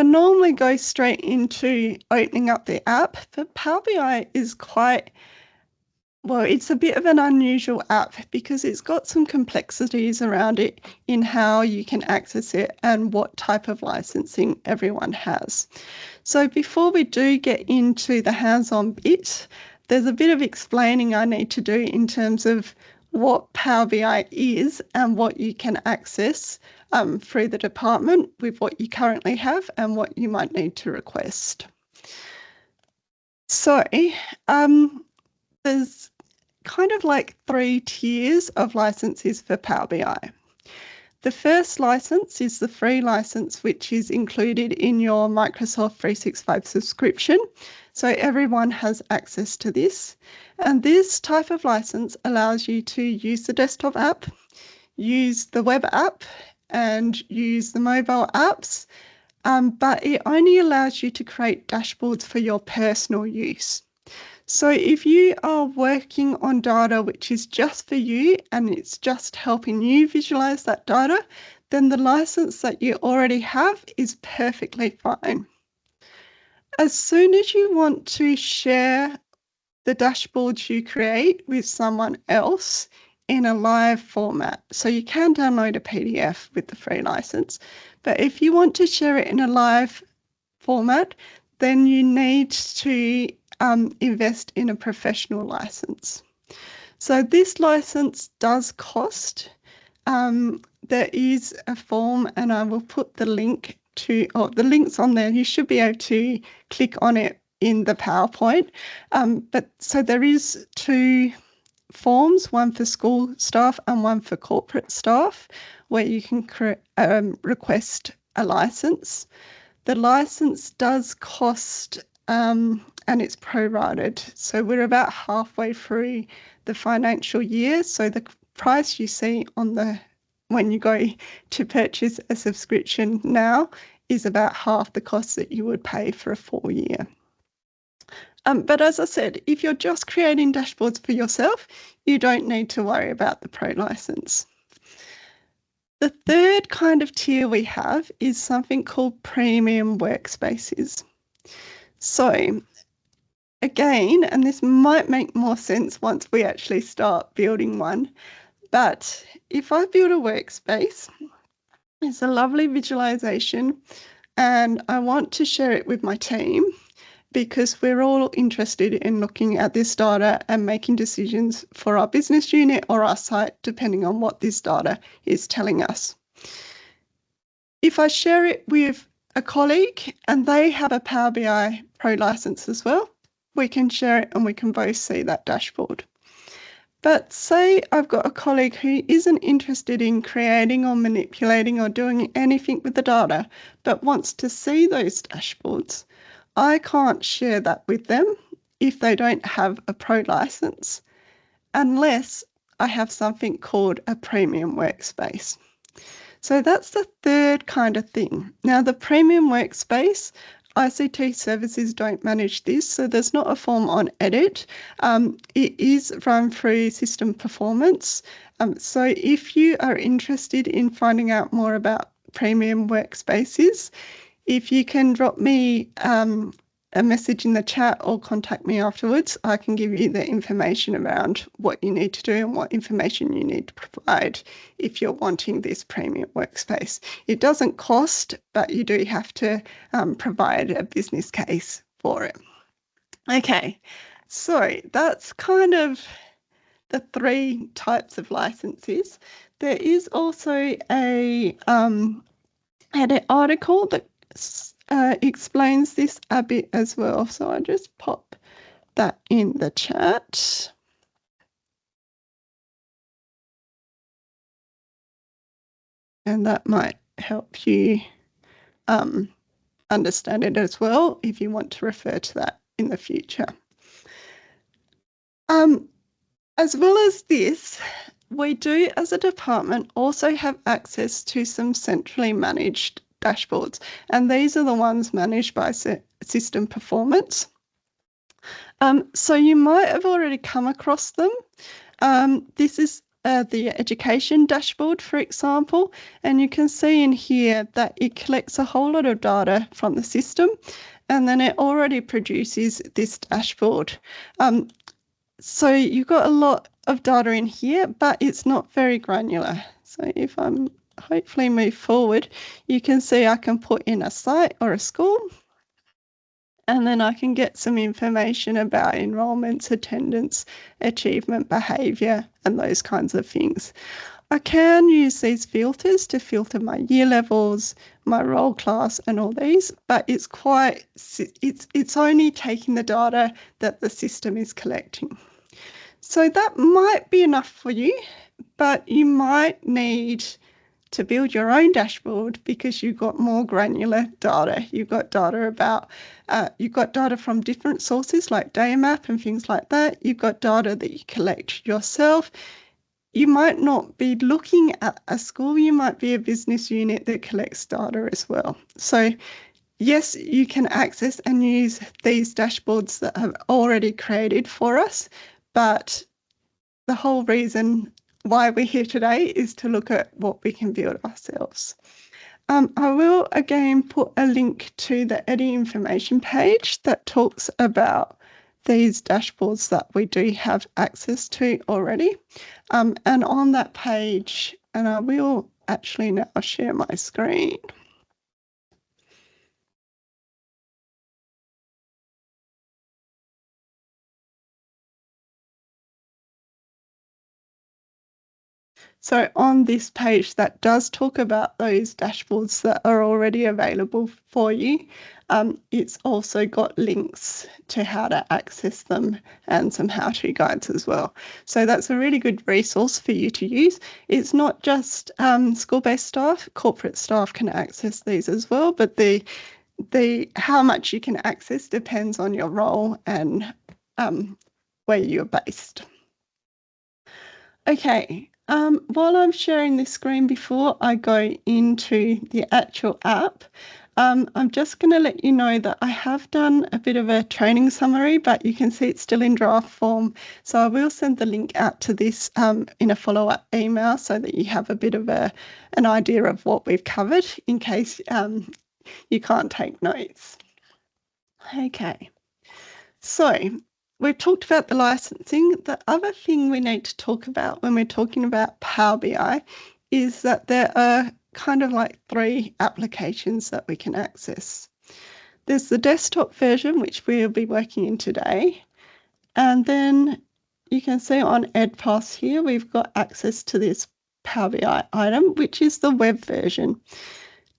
I normally go straight into opening up the app, but Power BI is it's a bit of an unusual app because it's got some complexities around it in how you can access it and what type of licensing everyone has. So before we do get into the hands-on bit, there's a bit of explaining I need to do in terms of what Power BI is and what you can access through the department with what you currently have and what you might need to request. So there's kind of like 3 tiers of licenses for Power BI. The first license is the free license, which is included in your Microsoft 365 subscription. So everyone has access to this. And this type of license allows you to use the desktop app, use the web app, and use the mobile apps. But it only allows you to create dashboards for your personal use. So if you are working on data which is just for you and it's just helping you visualize that data, then the license that you already have is perfectly fine. As soon as you want to share the dashboards you create with someone else in a live format, so you can download a PDF with the free license, but if you want to share it in a live format, then you need to invest in a professional license. So this license does cost. There is a form and I will put the link to, or the link's on there. You should be able to click on it in the PowerPoint. So there is 2 forms, one for school staff and one for corporate staff, where you can request a license. The license does cost and it's prorated. So we're about halfway through the financial year. So the price you see on when you go to purchase a subscription now is about half the cost that you would pay for a full year. But as I said, if you're just creating dashboards for yourself, you don't need to worry about the pro license. The third kind of tier we have is something called premium workspaces. So again, and this might make more sense once we actually start building one, but if I build a workspace, it's a lovely visualization and I want to share it with my team because we're all interested in looking at this data and making decisions for our business unit or our site, depending on what this data is telling us. If I share it with a colleague and they have a Power BI Pro license as well, we can share it and we can both see that dashboard. But say I've got a colleague who isn't interested in creating or manipulating or doing anything with the data, but wants to see those dashboards. I can't share that with them if they don't have a Pro license, unless I have something called a premium workspace. So that's the third kind of thing. Now the premium workspace, ICT Services don't manage this, so there's not a form on edit. It is run through System Performance. So if you are interested in finding out more about premium workspaces, if you can drop me a message in the chat or contact me afterwards, I can give you the information around what you need to do and what information you need to provide if you're wanting this premium workspace. It doesn't cost, but you do have to provide a business case for it. Okay, so that's kind of the 3 types of licenses. There is also an article that explains this a bit as well. So I just pop that in the chat. And that might help you understand it as well if you want to refer to that in the future. As well as this, we do as a department also have access to some centrally managed dashboards, and these are the ones managed by System Performance. So you might have already come across them. This is the education dashboard, for example, and you can see in here that it collects a whole lot of data from the system, and then it already produces this dashboard. So you've got a lot of data in here, but it's not very granular. So if I'm hopefully move forward, you can see I can put in a site or a school, and then I can get some information about enrolments, attendance, achievement, behaviour, and those kinds of things. I can use these filters to filter my year levels, my roll class, and all these, but it's only taking the data that the system is collecting. So that might be enough for you, but you might need to build your own dashboard because you've got more granular data. You've got data about, you've got data from different sources like DataMap and things like that. You've got data that you collect yourself. You might not be looking at a school, you might be a business unit that collects data as well. So yes, you can access and use these dashboards that have already created for us, but the whole reason why we're here today is to look at what we can build ourselves. I will again put a link to the Eddy information page that talks about these dashboards that we do have access to already. And on that page, and I will actually now share my screen. So on this page that does talk about those dashboards that are already available for you. It's also got links to how to access them and some how-to guides as well. So that's a really good resource for you to use. It's not just school-based staff, corporate staff can access these as well, but the how much you can access depends on your role and where you're based. Okay. While I'm sharing this screen before I go into the actual app, I'm just going to let you know that I have done a bit of a training summary, but you can see it's still in draft form. So I will send the link out to this in a follow-up email so that you have a bit of an idea of what we've covered in case you can't take notes. Okay, so we've talked about the licensing. The other thing we need to talk about when we're talking about Power BI is that there are kind of like 3 applications that we can access. There's the desktop version, which we'll be working in today. And then you can see on EdPass here, we've got access to this Power BI item, which is the web version.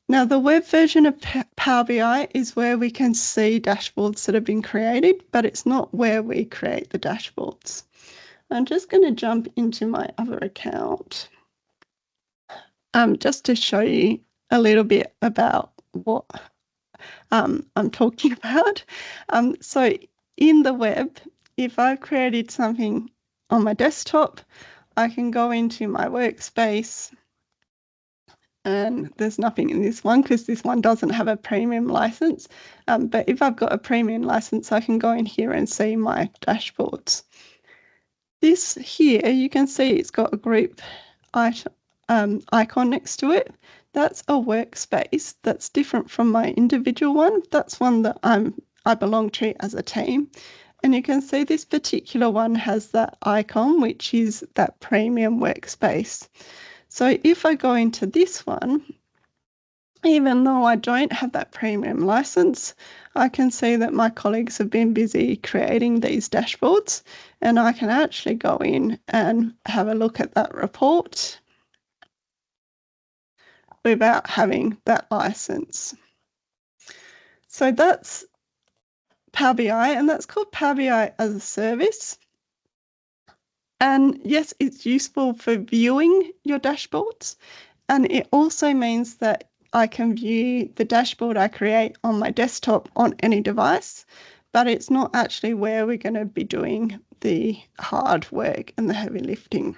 Now, the web version of Power BI is where we can see dashboards that have been created, but it's not where we create the dashboards. I'm just going to jump into my other account just to show you a little bit about what I'm talking about. So in the web, if I've created something on my desktop, I can go into my workspace. And there's nothing in this one because this one doesn't have a premium license. But if I've got a premium license, I can go in here and see my dashboards. This here, you can see it's got a group icon next to it. That's a workspace that's different from my individual one. That's one that I belong to as a team. And you can see this particular one has that icon, which is that premium workspace. So if I go into this one, even though I don't have that premium license, I can see that my colleagues have been busy creating these dashboards, and I can actually go in and have a look at that report without having that license. So that's Power BI, and that's called Power BI as a service. And yes, it's useful for viewing your dashboards, and it also means that I can view the dashboard I create on my desktop on any device, but it's not actually where we're going to be doing the hard work and the heavy lifting.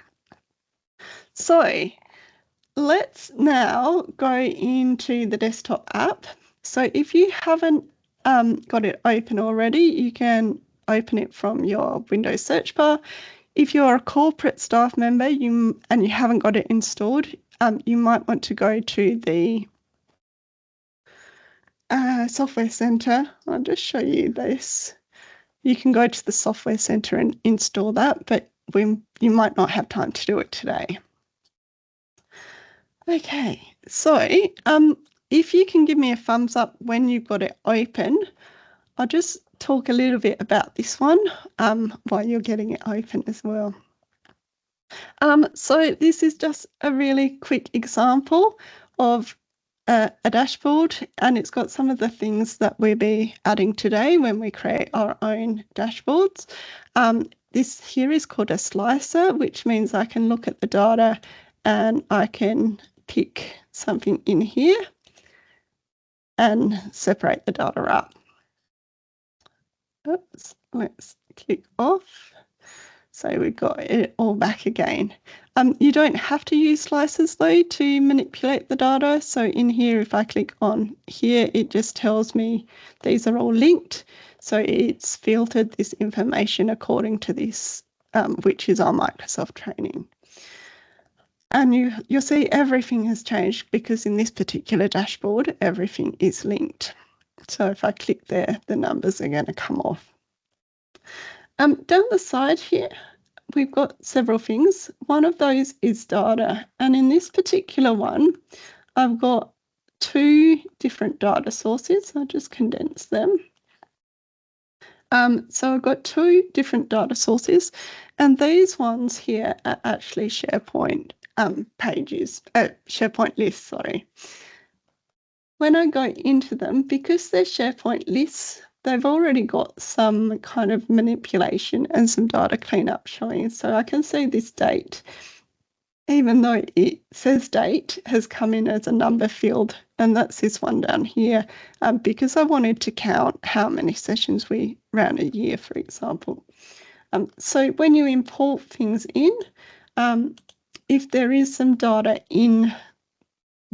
So let's now go into the desktop app. So if you haven't got it open already, you can open it from your Windows search bar. If you're a corporate staff member and you haven't got it installed, you might want to go to the Software Centre. I'll just show you this. You can go to the Software Centre and install that, but you might not have time to do it today. Okay, so if you can give me a thumbs up when you've got it open, I'll just talk a little bit about this one while you're getting it open as well. So this is just a really quick example of a dashboard, and it's got some of the things that we'll be adding today when we create our own dashboards. This here is called a slicer, which means I can look at the data and I can pick something in here and separate the data up. Oops, let's click off. So we've got it all back again. You don't have to use slices though to manipulate the data. So in here, if I click on here, it just tells me these are all linked. So it's filtered this information according to this, which is our Microsoft training. And you'll see everything has changed because in this particular dashboard, everything is linked. So if I click there, the numbers are going to come off. Down the side here, we've got several things. One of those is data. And in this particular one, I've got 2 different data sources. I'll just condense them. So I've got 2 different data sources, and these ones here are actually SharePoint pages, SharePoint lists, sorry. When I go into them, because they're SharePoint lists, they've already got some kind of manipulation and some data cleanup showing. So I can see this date, even though it says date, has come in as a number field, and that's this one down here, because I wanted to count how many sessions we ran a year, for example. So when you import things in, if there is some data in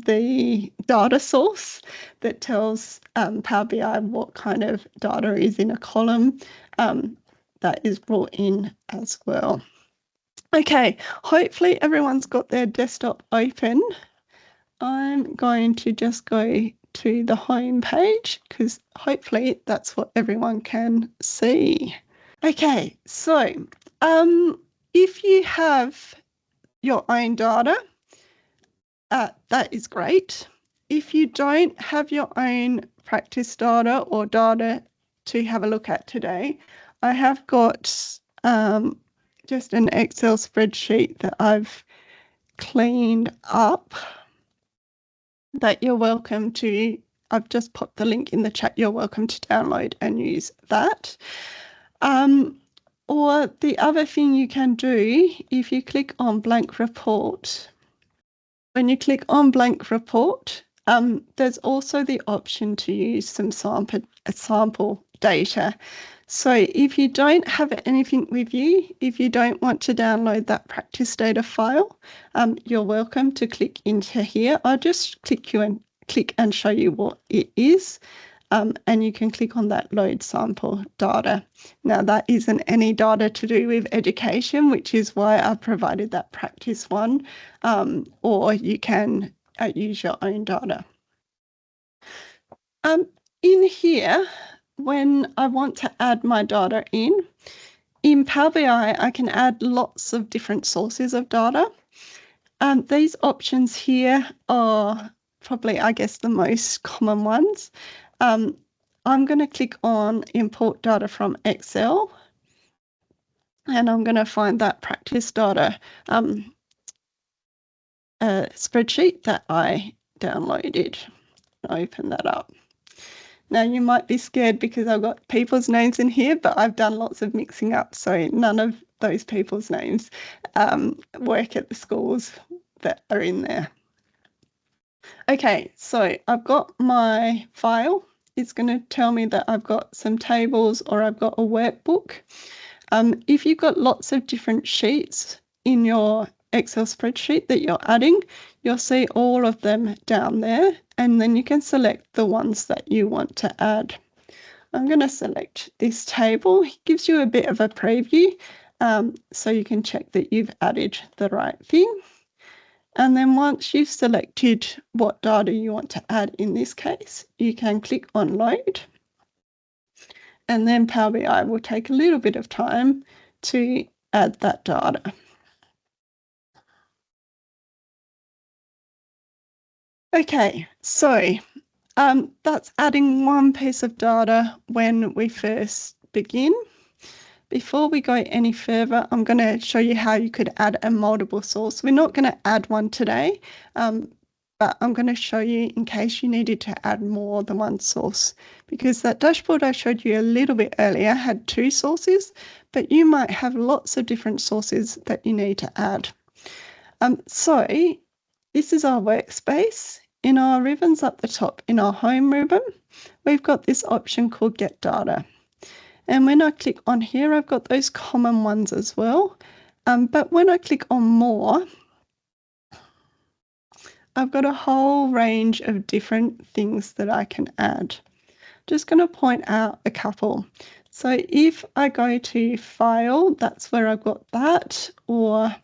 the data source that tells Power BI what kind of data is in a column, that is brought in as well. Okay, hopefully everyone's got their desktop open. I'm going to just go to the home page because hopefully that's what everyone can see. Okay, so if you have your own data, that is great. If you don't have your own practice data or data to have a look at today, I have got just an Excel spreadsheet that I've cleaned up that you're welcome to. I've just popped the link in the chat. You're welcome to download and use that. Or the other thing you can do, if you click on blank report, when you click on blank report, there's also the option to use some sample data. So if you don't have anything with you, if you don't want to download that practice data file, you're welcome to click into here. I'll just click and show you what it is. And you can click on that load sample data. Now that isn't any data to do with education, which is why I provided that practice one, or you can use your own data. In here, when I want to add my data in Power BI, I can add lots of different sources of data. These options here are probably, I guess, the most common ones. I'm going to click on import data from Excel, and I'm going to find that practice data spreadsheet that I downloaded. Open that up. Now you might be scared because I've got people's names in here, but I've done lots of mixing up, so none of those people's names work at the schools that are in there. Okay, so I've got my file. It's going to tell me that I've got some tables or I've got a workbook. If you've got lots of different sheets in your Excel spreadsheet that you're adding, you'll see all of them down there, and then you can select the ones that you want to add. I'm going to select this table. It gives you a bit of a preview. so you can check that you've added the right thing. And then once you've selected what data you want to add in this case, you can click on Load. And then Power BI will take a little bit of time to add that data. Okay, so that's adding one piece of data when we first begin. Before we go any further, I'm going to show you how you could add a multiple source. We're not going to add one today, but I'm going to show you in case you needed to add more than one source, because that dashboard I showed you a little bit earlier had 2 sources, but you might have lots of different sources that you need to add. So this is our workspace. In our ribbons up the top, in our home ribbon, we've got this option called Get Data. And when I click on here, I've got those common ones as well. But when I click on More, I've got a whole range of different things that I can add. Just going to point out a couple. So if I go to File, that's where I've got that, or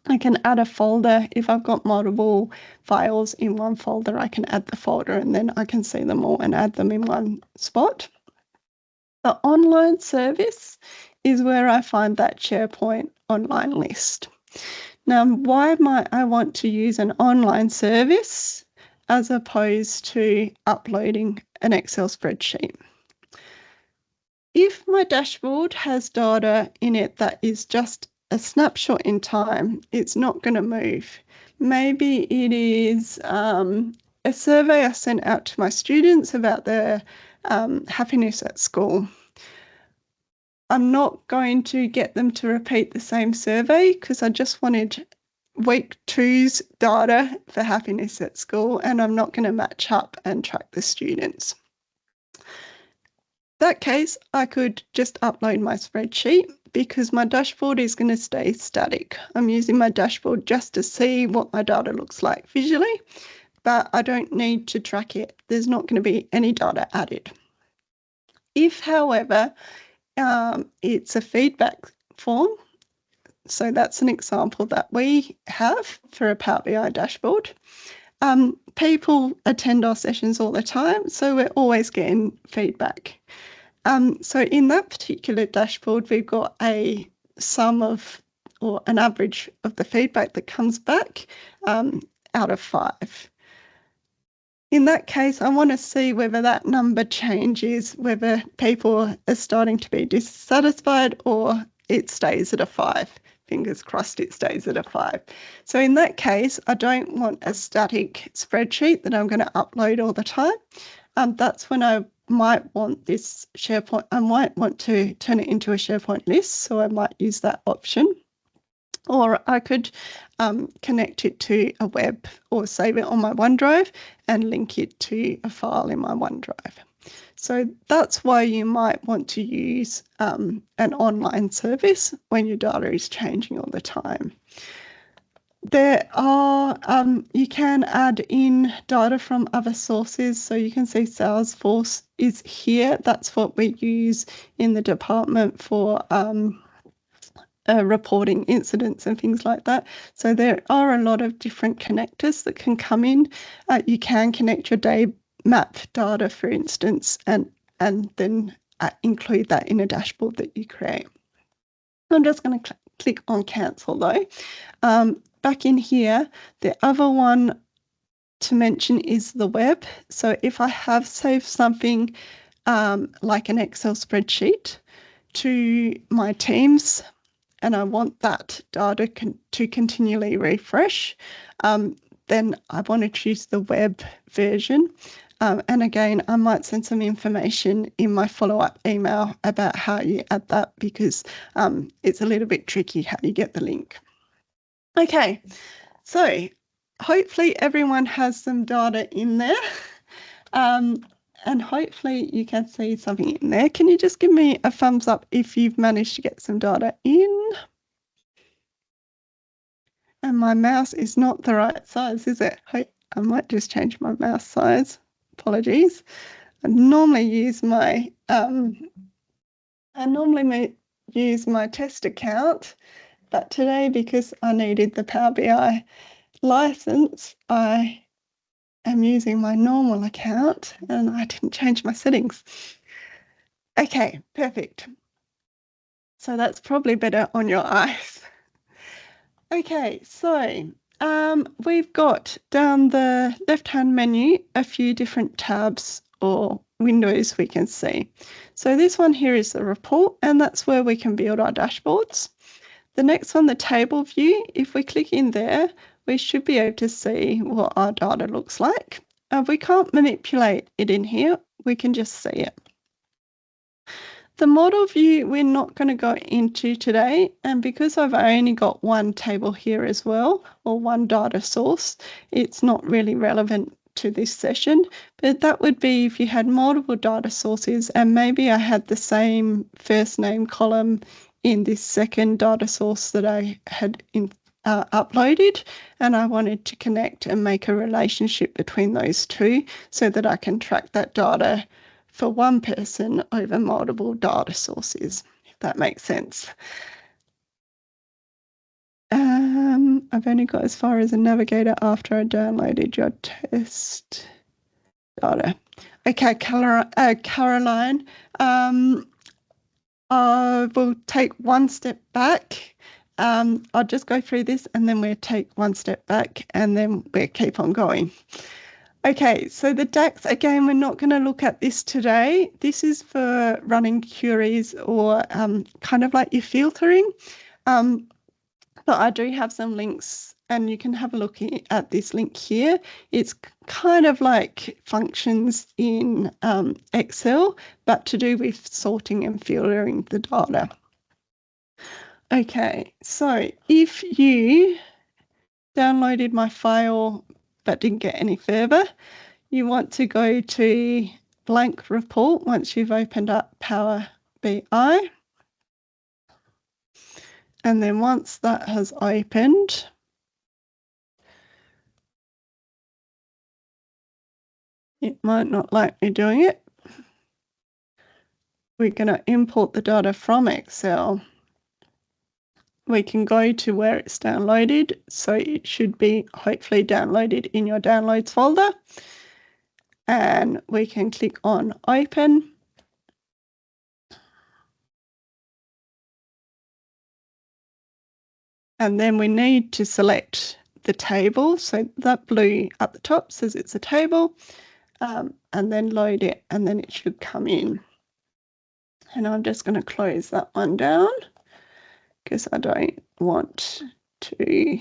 I can add a folder. If I've got multiple files in one folder, I can add the folder and then I can see them all and add them in one spot. The online service is where I find that SharePoint online list. Now, why might I want to use an online service as opposed to uploading an Excel spreadsheet? If my dashboard has data in it that is just a snapshot in time, it's not going to move. Maybe it is a survey I sent out to my students about their happiness at school. I'm not going to get them to repeat the same survey because I just wanted week 2's data for happiness at school, and I'm not going to match up and track the students. In that case, I could just upload my spreadsheet because my dashboard is going to stay static. I'm using my dashboard just to see what my data looks like visually, but I don't need to track it. There's not going to be any data added. If, however, it's a feedback form, so that's an example that we have for a Power BI dashboard. People attend our sessions all the time, so we're always getting feedback. So in that particular dashboard, we've got a sum of, or an average of the feedback that comes back out of 5. In that case, I want to see whether that number changes, whether people are starting to be dissatisfied or it stays at a 5. Fingers crossed it stays at a 5. So in that case, I don't want a static spreadsheet that I'm going to upload all the time. That's when I might want this SharePoint, I might want to turn it into a SharePoint list, so I might use that option. Or I could connect it to a web or save it on my OneDrive and link it to a file in my OneDrive. So that's why you might want to use an online service when your data is changing all the time. There are, you can add in data from other sources. So you can see Salesforce is here. That's what we use in the department for reporting incidents and things like that. So there are a lot of different connectors that can come in. You can connect your day map data, for instance, and then include that in a dashboard that you create. I'm just going to click on cancel though. Back in here, the other one to mention is the web. So if I have saved something like an Excel spreadsheet to my Teams, and I want that data to continually refresh, then I want to choose the web version. And again, I might send some information in my follow-up email about how you add that, because it's a little bit tricky how you get the link. Okay, so hopefully everyone has some data in there. And hopefully you can see something in there. Can you just give me a thumbs up if you've managed to get some data in? And my mouse is not the right size, is it? I might just change my mouse size. Apologies. I normally use my, use my test account, but today, because I needed the Power BI license, I am using my normal account and I didn't change my settings. Okay, perfect. So that's probably better on your eyes. Okay, so we've got down the left-hand menu a few different tabs or windows we can see. So this one here is the report, and that's where we can build our dashboards. The next one, the table view, if we click in there, we should be able to see what our data looks like. We can't manipulate it in here, we can just see it. The model view we're not going to go into today, and because I've only got one table here as well, or one data source, it's not really relevant to this session, but that would be if you had multiple data sources and maybe I had the same first name column in this second data source that I had uploaded, and I wanted to connect and make a relationship between those two so that I can track that data for one person over multiple data sources, if that makes sense. I've only got as far as a navigator after I downloaded your test data. Okay, Caroline, I will take one step back. I'll just go through this and then we'll take one step back and then we'll keep on going. Okay, so the DAX, again, we're not going to look at this today. This is for running queries or kind of like your filtering. But I do have some links and you can have a look at this link here. It's kind of like functions in Excel, but to do with sorting and filtering the data. Okay, so if you downloaded my file but didn't get any further, you want to go to blank report once you've opened up Power BI. And then once that has opened, it might not like me doing it. We're going to import the data from Excel. We can go to where it's downloaded. So it should be hopefully downloaded in your downloads folder. And we can click on open. And then we need to select the table. So that blue at the top says it's a table, and then load it, and then it should come in. And I'm just going to close that one down because I don't want to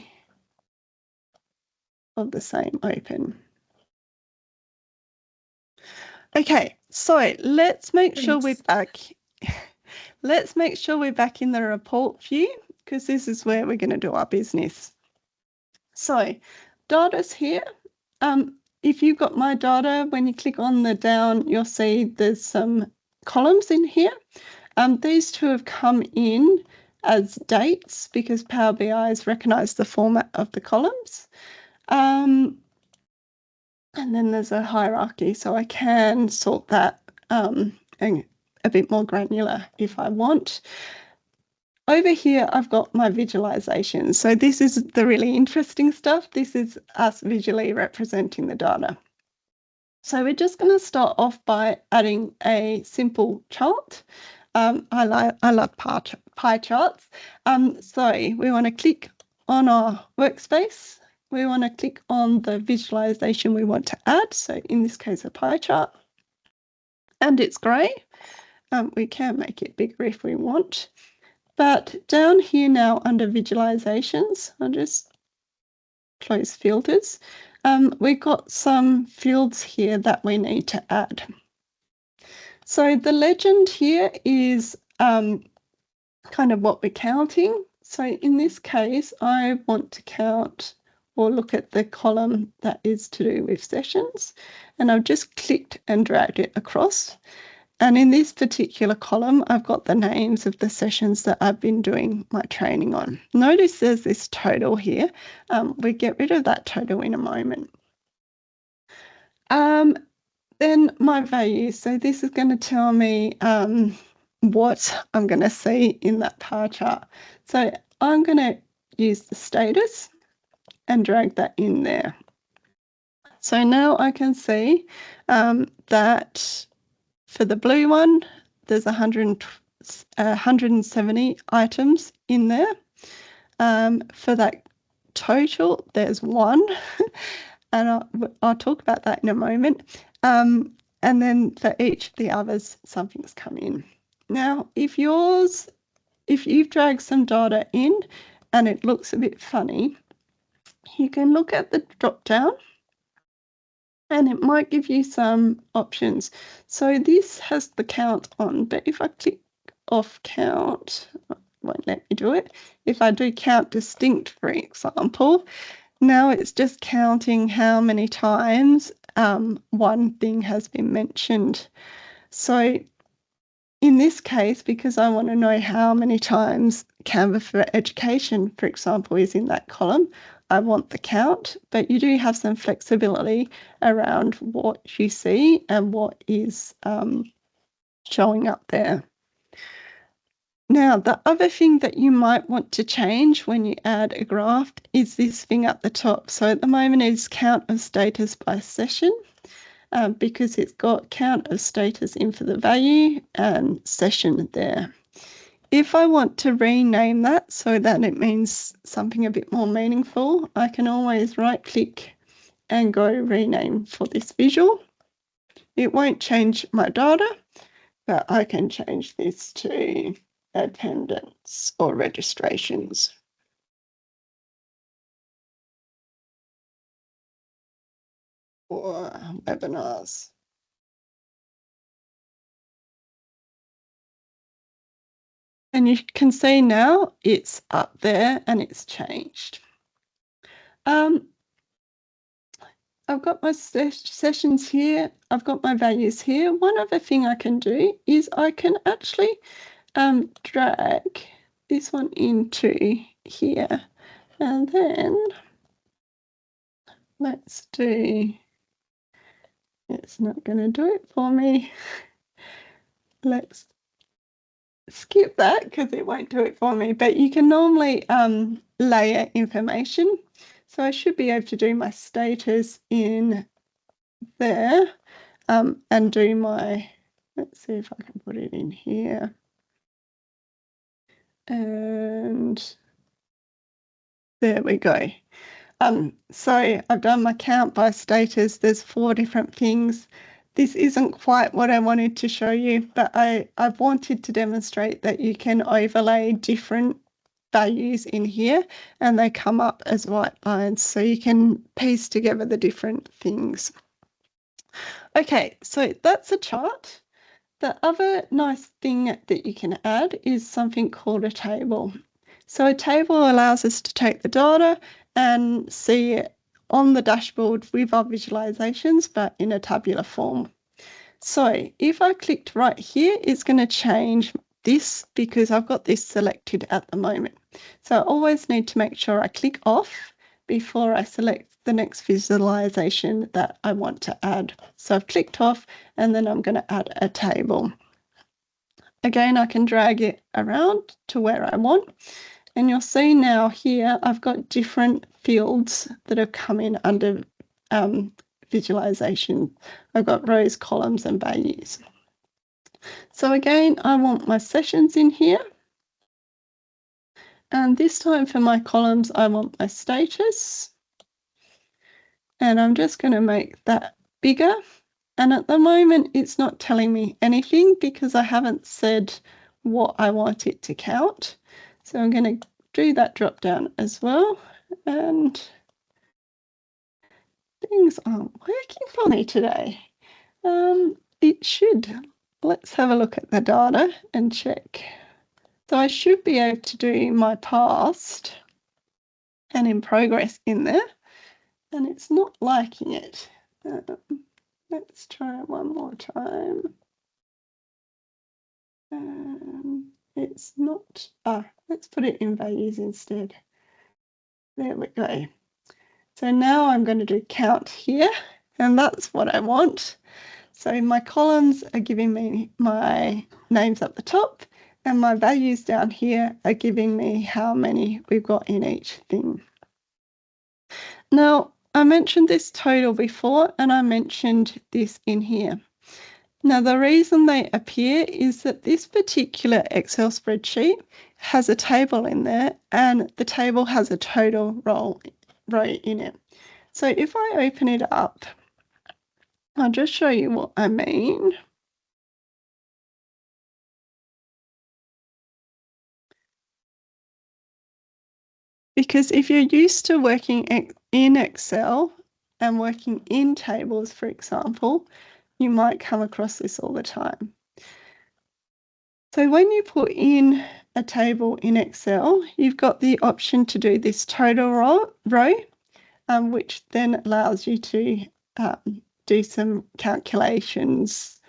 have the same open. Okay, so let's make sure we're back. Let's make sure we're back in the report view because this is where we're going to do our business. So data's here. If you've got my data, when you click on the down, you'll see there's some columns in here. These two have come in as dates because Power BI has recognised the format of the columns. And then there's a hierarchy, so I can sort that and a bit more granular if I want. Over here, I've got my visualization. So this is the really interesting stuff. This is us visually representing the data. So we're just going to start off by adding a simple chart. I love pie charts. So we want to click on our workspace. We want to click on the visualization we want to add. So in this case, a pie chart. And it's grey. We can make it bigger if we want. But down here now under visualizations, I'll just close filters. We've got some fields here that we need to add. So the legend here is kind of what we're counting. So in this case, I want to count or look at the column that is to do with sessions. And I've just clicked and dragged it across. And in this particular column, I've got the names of the sessions that I've been doing my training on. Notice there's this total here. We get rid of that total in a moment. Then my values. So this is going to tell me what I'm going to see in that pie chart. So I'm going to use the status and drag that in there. So now I can see that for the blue one, there's 170 items in there. For that total, there's 1, and I'll talk about that in a moment. And then for each of the others, something's come in. Now, if you've dragged some data in and it looks a bit funny, you can look at the drop down and it might give you some options. So this has the count on, but if I click off count, it won't let me do it. If I do count distinct, for example, now it's just counting how many times one thing has been mentioned. So in this case, because I want to know how many times Canva for Education, for example, is in that column, I want the count, but you do have some flexibility around what you see and what is showing up there. Now, the other thing that you might want to change when you add a graph is this thing at the top. So at the moment it's count of status by session, because it's got count of status in for the value and session there. If I want to rename that so that it means something a bit more meaningful, I can always right click and go rename for this visual. It won't change my data, but I can change this to attendance or registrations. Or webinars. And you can see now it's up there and it's changed. I've got my sessions here. I've got my values here. One other thing I can do is I can actually drag this one into here. And then let's do, it's not going to do it for me. Let's skip that because it won't do it for me. But you can normally layer information. So I should be able to do my status in there and do my, let's see if I can put it in here. And there we go. So I've done my count by status. There's 4 different things. This isn't quite what I wanted to show you, but I've wanted to demonstrate that you can overlay different values in here and they come up as white lines, so you can piece together the different things. Okay, so that's a chart. The other nice thing that you can add is something called a table. So a table allows us to take the data and see it on the dashboard with our visualizations, but in a tabular form. So if I clicked right here, it's going to change this because I've got this selected at the moment. So I always need to make sure I click off before I select the next visualization that I want to add. So I've clicked off and then I'm going to add a table. Again, I can drag it around to where I want. And you'll see now here, I've got different fields that have come in under visualization. I've got rows, columns, and values. So again, I want my sessions in here. And this time for my columns, I want my status. And I'm just going to make that bigger. And at the moment, it's not telling me anything because I haven't said what I want it to count. So I'm going to do that drop down as well. And things aren't working for me today. It should. Let's have a look at the data and check. So I should be able to do my past and in progress in there. And it's not liking it. Let's try it one more time. It's not, let's put it in values instead. There we go. So now I'm going to do count here, and that's what I want. So my columns are giving me my names up the top, and my values down here are giving me how many we've got in each thing. Now, I mentioned this total before, and I mentioned this in here. Now, the reason they appear is that this particular Excel spreadsheet has a table in there, and the table has a total row in it. So if I open it up, I'll just show you what I mean. Because if you're used to working in Excel and working in tables, for example, you might come across this all the time. So when you put in a table in Excel, you've got the option to do this total row, which then allows you to do some calculations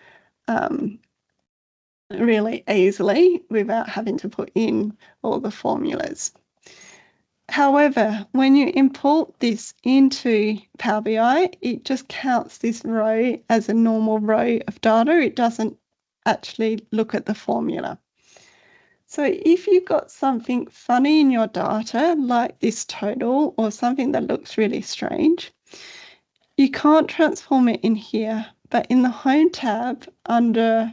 really easily without having to put in all the formulas. However, when you import this into Power BI, it just counts this row as a normal row of data. It doesn't actually look at the formula. So if you've got something funny in your data, like this total or something that looks really strange, you can't transform it in here, but in the Home tab under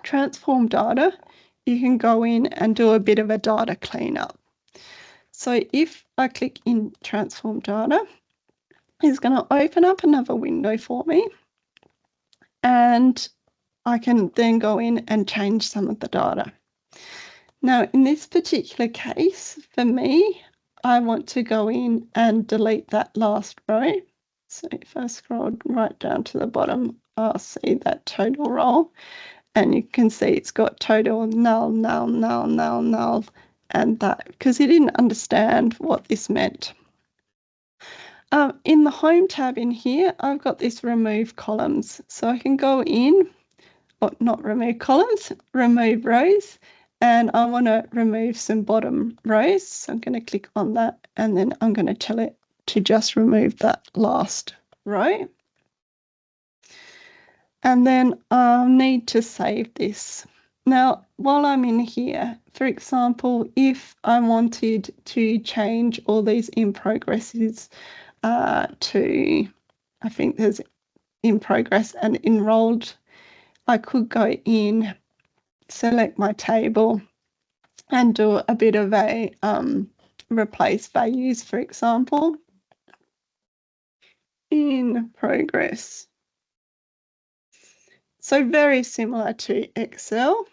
Transform Data, you can go in and do a bit of a data cleanup. So if I click in Transform Data, it's going to open up another window for me, and I can then go in and change some of the data. Now, in this particular case, for me, I want to go in and delete that last row. So if I scroll right down to the bottom, I'll see that total row, and you can see it's got total null, null, null, null, null, and that, because he didn't understand what this meant. In the Home tab in here, I've got this remove columns. So I can go in, or not remove columns, remove rows, and I want to remove some bottom rows. So I'm going to click on that, and then I'm going to tell it to just remove that last row. And then I'll need to save this. Now, while I'm in here, for example, if I wanted to change all these in progresses to, I think there's in progress and enrolled, I could go in, select my table, and do a bit of a replace values, for example, in progress. So very similar to Excel.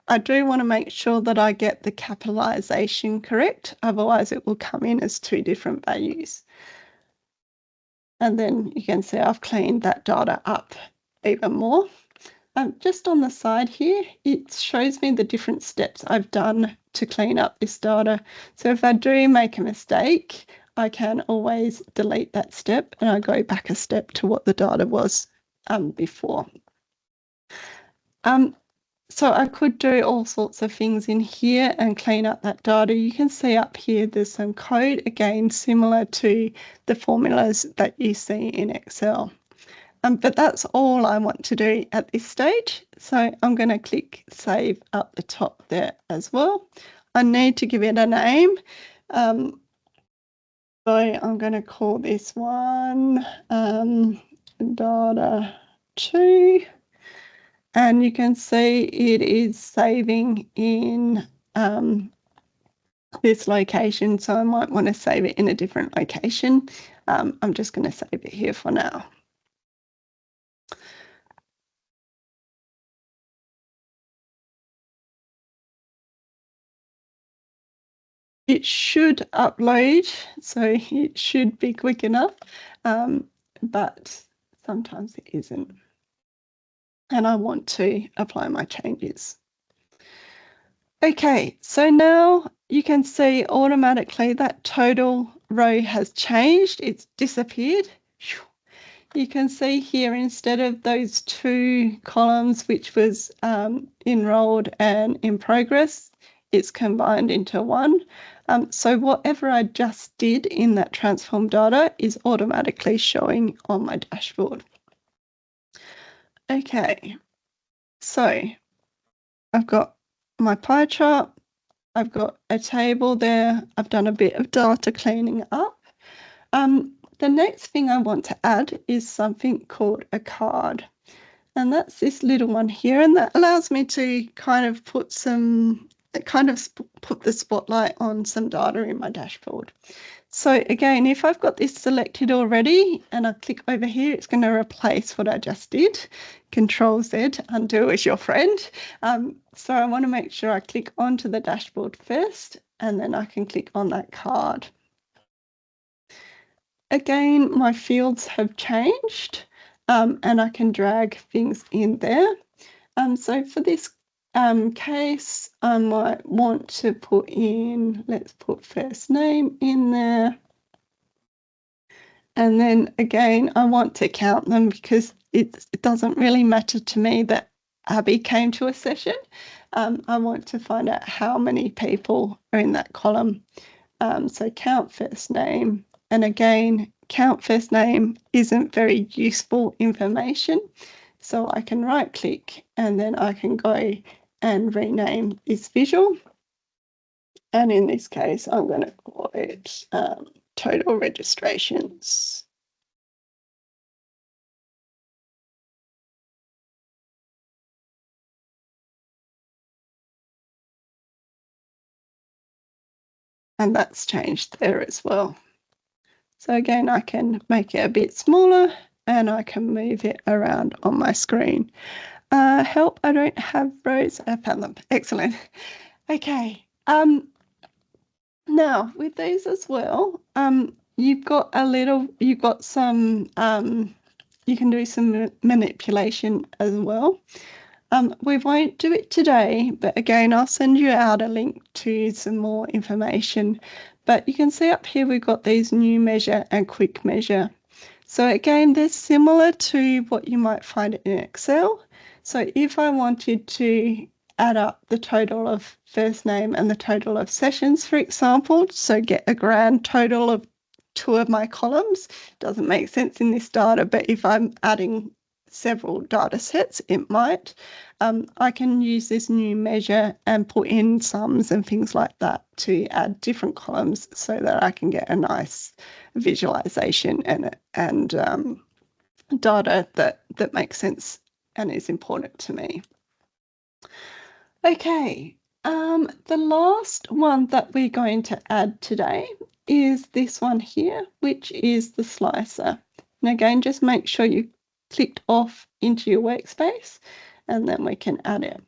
I do want to make sure that I get the capitalization correct, otherwise it will come in as two different values. And then you can see I've cleaned that data up even more. Just on the side here, it shows me the different steps I've done to clean up this data. So if I do make a mistake, I can always delete that step and I go back a step to what the data was before. So I could do all sorts of things in here and clean up that data. You can see up here there's some code, again, similar to the formulas that you see in Excel. But that's all I want to do at this stage. So I'm going to click Save up the top there as well. I need to give it a name. So I'm going to call this one Data 2. And you can see it is saving in this location, so I might want to save it in a different location. I'm just going to save it here for now. It should upload, so it should be quick enough, but sometimes it isn't. And I want to apply my changes. Okay, so now you can see automatically that total row has changed. It's disappeared. You can see here, instead of those two columns, which was enrolled and in progress, it's combined into one. So whatever I just did in that transform data is automatically showing on my dashboard. Okay, so I've got my pie chart, I've got a table there, I've done a bit of data cleaning up. The next thing I want to add is something called a card. And that's this little one here, and that allows me to kind of put the spotlight on some data in my dashboard. So again, if I've got this selected already and I click over here, it's going to replace what I just did. Control Z, undo is your friend. So I want to make sure I click onto the dashboard first, and then I can click on that card. Again, my fields have changed. And I can drag things in there. So for this case, I might want to put in, let's put first name in there. And then again, I want to count them because it doesn't really matter to me that Abby came to a session. I want to find out how many people are in that column. So count first name. And again, count first name isn't very useful information. So I can right click and then I can go and rename this visual. And in this case, I'm going to call it total registrations. And that's changed there as well. So again, I can make it a bit smaller and I can move it around on my screen. Help, I don't have rows. I found them. Excellent. Okay. Now with these as well, you've got some, you can do some manipulation as well. We won't do it today, but again, I'll send you out a link to some more information. But you can see up here, we've got these new measure and quick measure. So again, they're similar to what you might find in Excel. So if I wanted to add up the total of first name and the total of sessions, for example, so get a grand total of 2 of my columns, doesn't make sense in this data, but if I'm adding several data sets, it might. I can use this new measure and put in sums and things like that to add different columns so that I can get a nice visualization and data that makes sense and is important to me. Okay, the last one that we're going to add today is this one here, which is the slicer. And again, just make sure you clicked off into your workspace and then we can add it.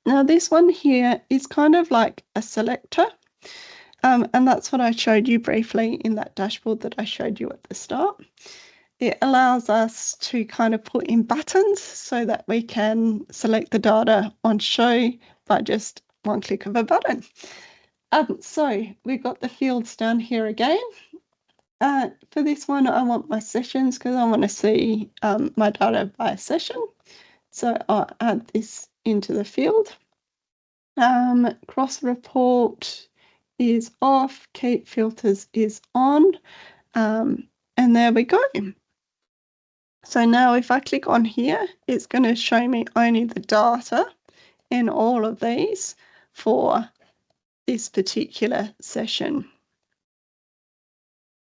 Now this one here is kind of like a selector, and that's what I showed you briefly in that dashboard that I showed you at the start. It allows us to kind of put in buttons so that we can select the data on show by just one click of a button. So we've got the fields down here again. For this one, I want my sessions because I want to see my data by session. So I'll add this into the field. Cross report is off, keep filters is on, and there we go. So now if I click on here, it's going to show me only the data in all of these for this particular session.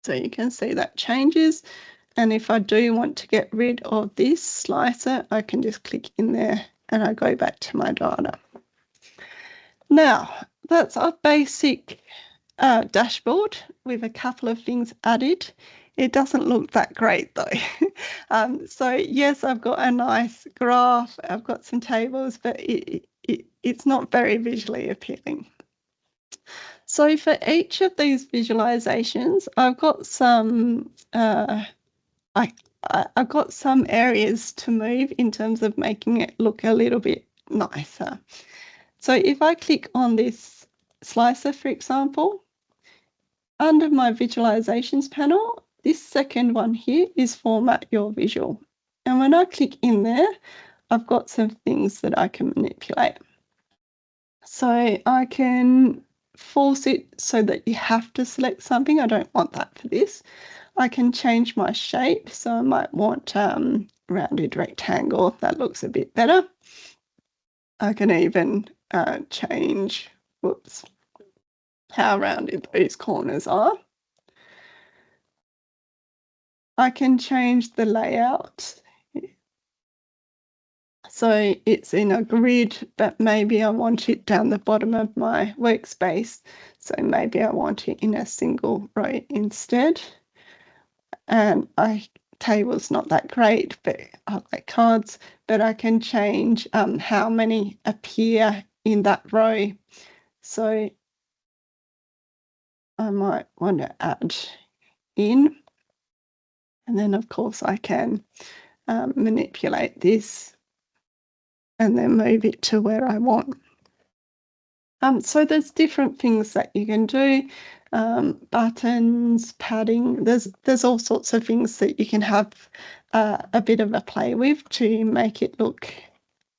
So you can see that changes. And if I do want to get rid of this slicer, I can just click in there and I go back to my data. Now, that's our basic dashboard with a couple of things added. It doesn't look that great though. So yes, I've got a nice graph, I've got some tables, but it's not very visually appealing. So for each of these visualizations, I've got some I've got some areas to move in terms of making it look a little bit nicer. So if I click on this slicer, for example, under my visualizations panel, this second one here is format your visual. And when I click in there, I've got some things that I can manipulate. So I can force it so that you have to select something. I don't want that for this. I can change my shape. So I might want rounded rectangle. That looks a bit better. I can even change, whoops, how rounded those corners are. I can change the layout. So it's in a grid, but maybe I want it down the bottom of my workspace. So maybe I want it in a single row instead. And table's not that great, but I like cards, but I can change how many appear in that row. So I might want to add in, and then of course I can manipulate this and then move it to where I want. So there's different things that you can do, buttons, padding. There's all sorts of things that you can have a bit of a play with to make it look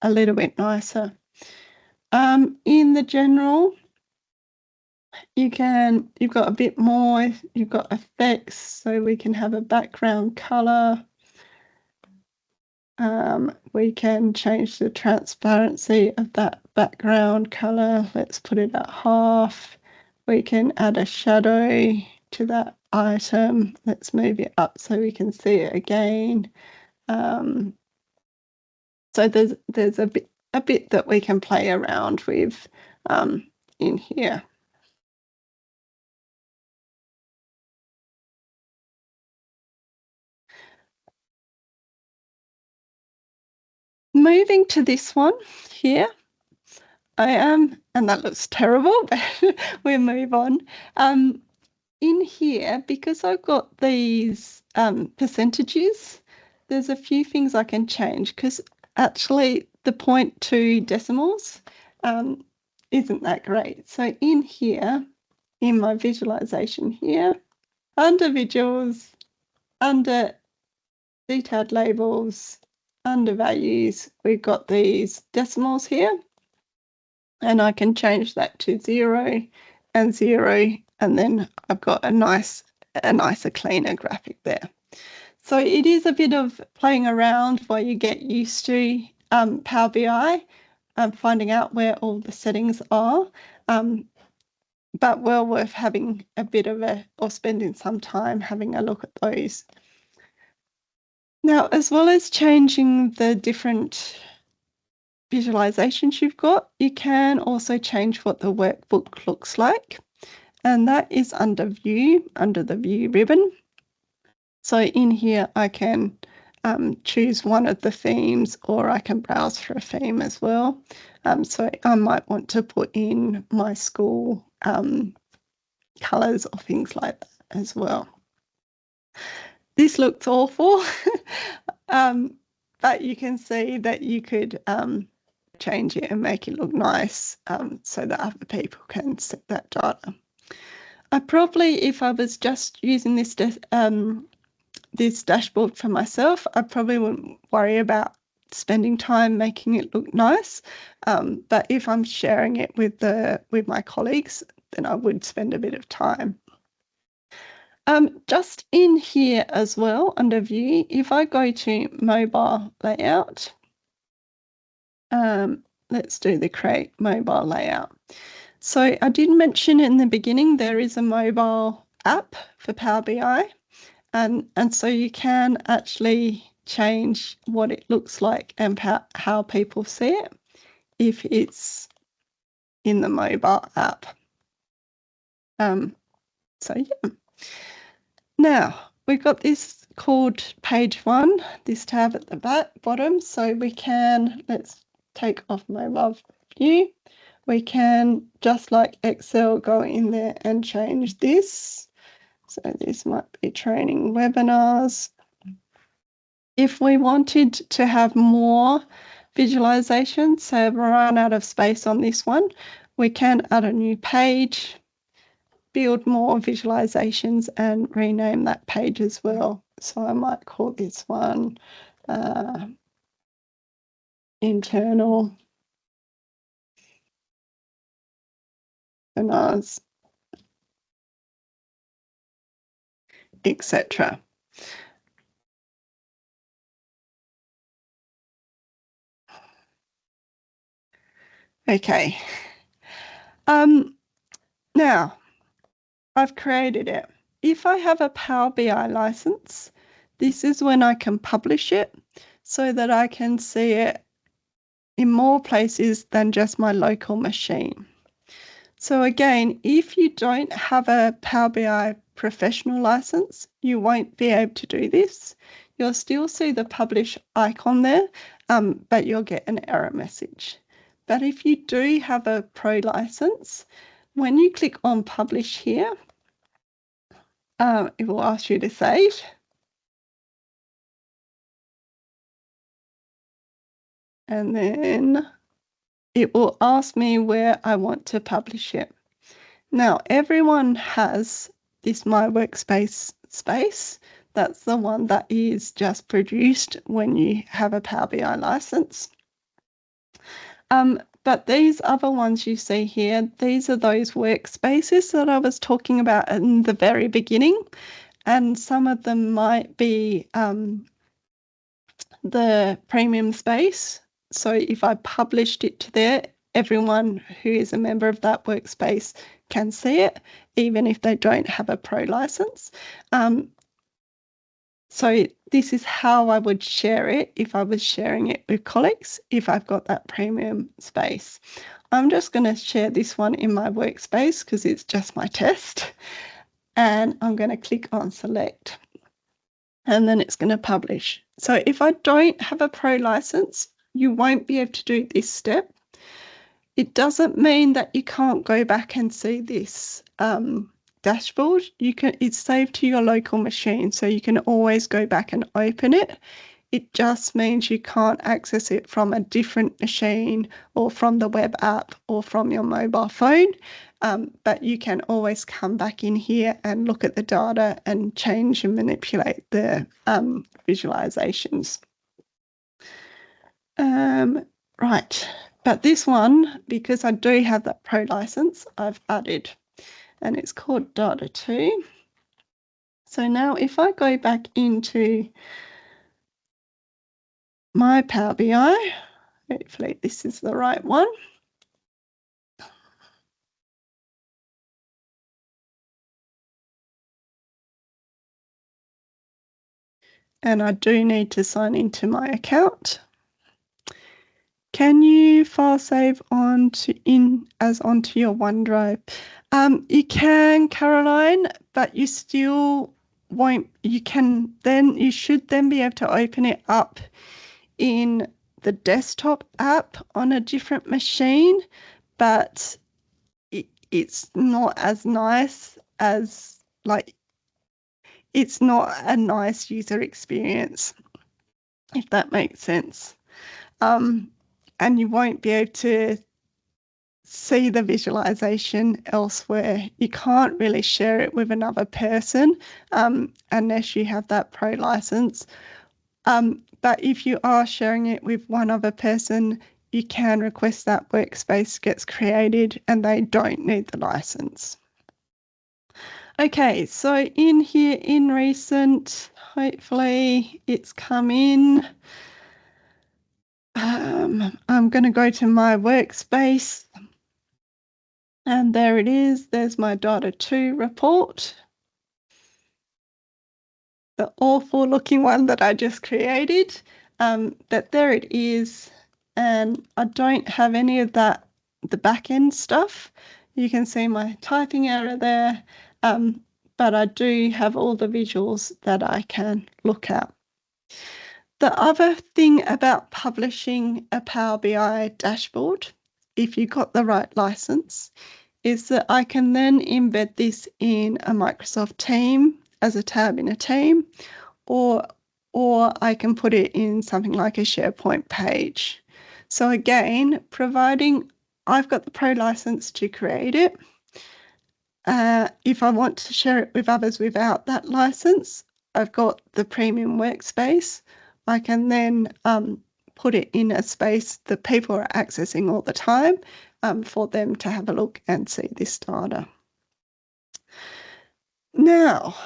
a little bit nicer. In the general, you've got a bit more. You've got effects, so we can have a background color. We can change the transparency of that background color. Let's put it at half. We can add a shadow to that item. Let's move it up so we can see it again. So there's a bit that we can play around with in here. Moving to this one here, I am, and that looks terrible, but we'll move on. In here, because I've got these percentages, there's a few things I can change, because actually the 0.2 decimals isn't that great. So in here, in my visualization here, under visuals, under detailed labels, under values, we've got these decimals here, and I can change that to 0 and 0, and then I've got a nicer, cleaner graphic there. So it is a bit of playing around while you get used to Power BI and finding out where all the settings are, but well worth having a bit of or spending some time having a look at those. Now, as well as changing the different visualizations you've got, you can also change what the workbook looks like, and that is under View, under the View ribbon. So in here I can choose one of the themes, or I can browse for a theme as well. So I might want to put in my school colours or things like that as well. This looks awful, but you can see that you could change it and make it look nice so that other people can see that data. I probably, if I was just using this dashboard for myself, I probably wouldn't worry about spending time making it look nice. But if I'm sharing it with my colleagues, then I would spend a bit of time. Just in here as well, under View, if I go to Mobile Layout, let's do the Create Mobile Layout. So I did mention in the beginning there is a mobile app for Power BI, and so you can actually change what it looks like and how people see it if it's in the mobile app. So yeah. Now, we've got this called Page 1, this tab at the bottom, so we can, let's take off Mobile View. We can, just like Excel, go in there and change this. So this might be training webinars. If we wanted to have more visualizations, so we've run out of space on this one, we can add a new page, build more visualizations, and rename that page as well. So I might call this one internal webinars, etc. Okay. Now, I've created it. If I have a Power BI license, this is when I can publish it so that I can see it in more places than just my local machine. So again, if you don't have a Power BI professional license, you won't be able to do this. You'll still see the publish icon there, but you'll get an error message. But if you do have a pro license, when you click on publish here, it will ask you to save. And then it will ask me where I want to publish it. Now, everyone has this My Workspace space. That's the one that is just produced when you have a Power BI license. But these other ones you see here, these are those workspaces that I was talking about in the very beginning. And some of them might be the premium space. So if I published it to there, everyone who is a member of that workspace can see it, even if they don't have a pro license. So this is how I would share it if I was sharing it with colleagues, if I've got that premium space. I'm just going to share this one in my workspace because it's just my test. And I'm going to click on select. And then it's going to publish. So if I don't have a pro license, you won't be able to do this step. It doesn't mean that you can't go back and see this dashboard. It's saved to your local machine, so you can always go back and open it. It just means you can't access it from a different machine or from the web app or from your mobile phone. But you can always come back in here and look at the data and change and manipulate the visualizations. Right, but this one, because I do have that pro license, I've added, and it's called Data 2. So now if I go back into my Power BI, hopefully this is the right one. And I do need to sign into my account. Can you file save onto your OneDrive? You can, Caroline, but you still won't. You should then be able to open it up in the desktop app on a different machine, but it's not as nice as, like, it's not a nice user experience, if that makes sense. And you won't be able to see the visualization elsewhere. You can't really share it with another person unless you have that pro license. But if you are sharing it with one other person, you can request that workspace gets created and they don't need the license. Okay, so in here in recent, hopefully it's come in. I'm going to go to my workspace and there it is. There's my Data 2 report. The awful looking one that I just created, but there it is. And I don't have any of that, the back end stuff. You can see my typing error there, but I do have all the visuals that I can look at. The other thing about publishing a Power BI dashboard, if you got the right license, is that I can then embed this in a Microsoft team as a tab in a team, or I can put it in something like a SharePoint page. So again, providing I've got the pro license to create it, if I want to share it with others without that license, I've got the premium workspace. I can then put it in a space that people are accessing all the time, for them to have a look and see this data. Now,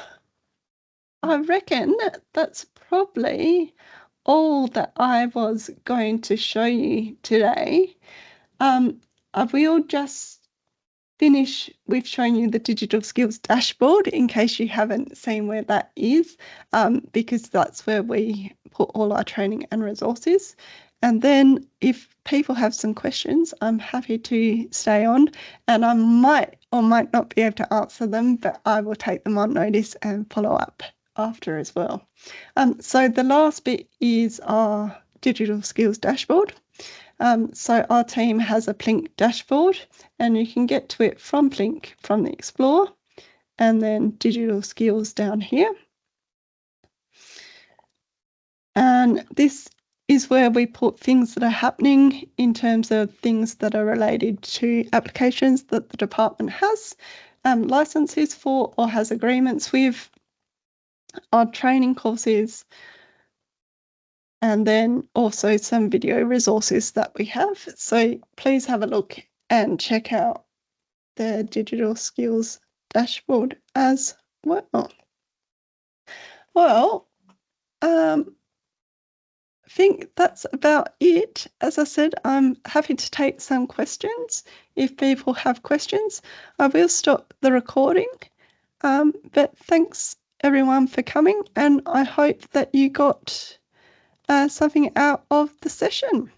I reckon that's probably all that I was going to show you today. I will just finish with showing you the digital skills dashboard in case you haven't seen where that is, because that's where we put all our training and resources. And then if people have some questions, I'm happy to stay on, and I might or might not be able to answer them, but I will take them on notice and follow up after as well. So the last bit is our digital skills dashboard. So our team has a Plink dashboard, and you can get to it from Plink from the Explore, and then digital skills down here. And this is where we put things that are happening in terms of things that are related to applications that the department has licenses for or has agreements with, our training courses, and then also some video resources that we have. So please have a look and check out the digital skills dashboard as well. Well, I think that's about it. As I said, I'm happy to take some questions if people have questions. I will stop the recording, but thanks everyone for coming, and I hope that you got something out of the session.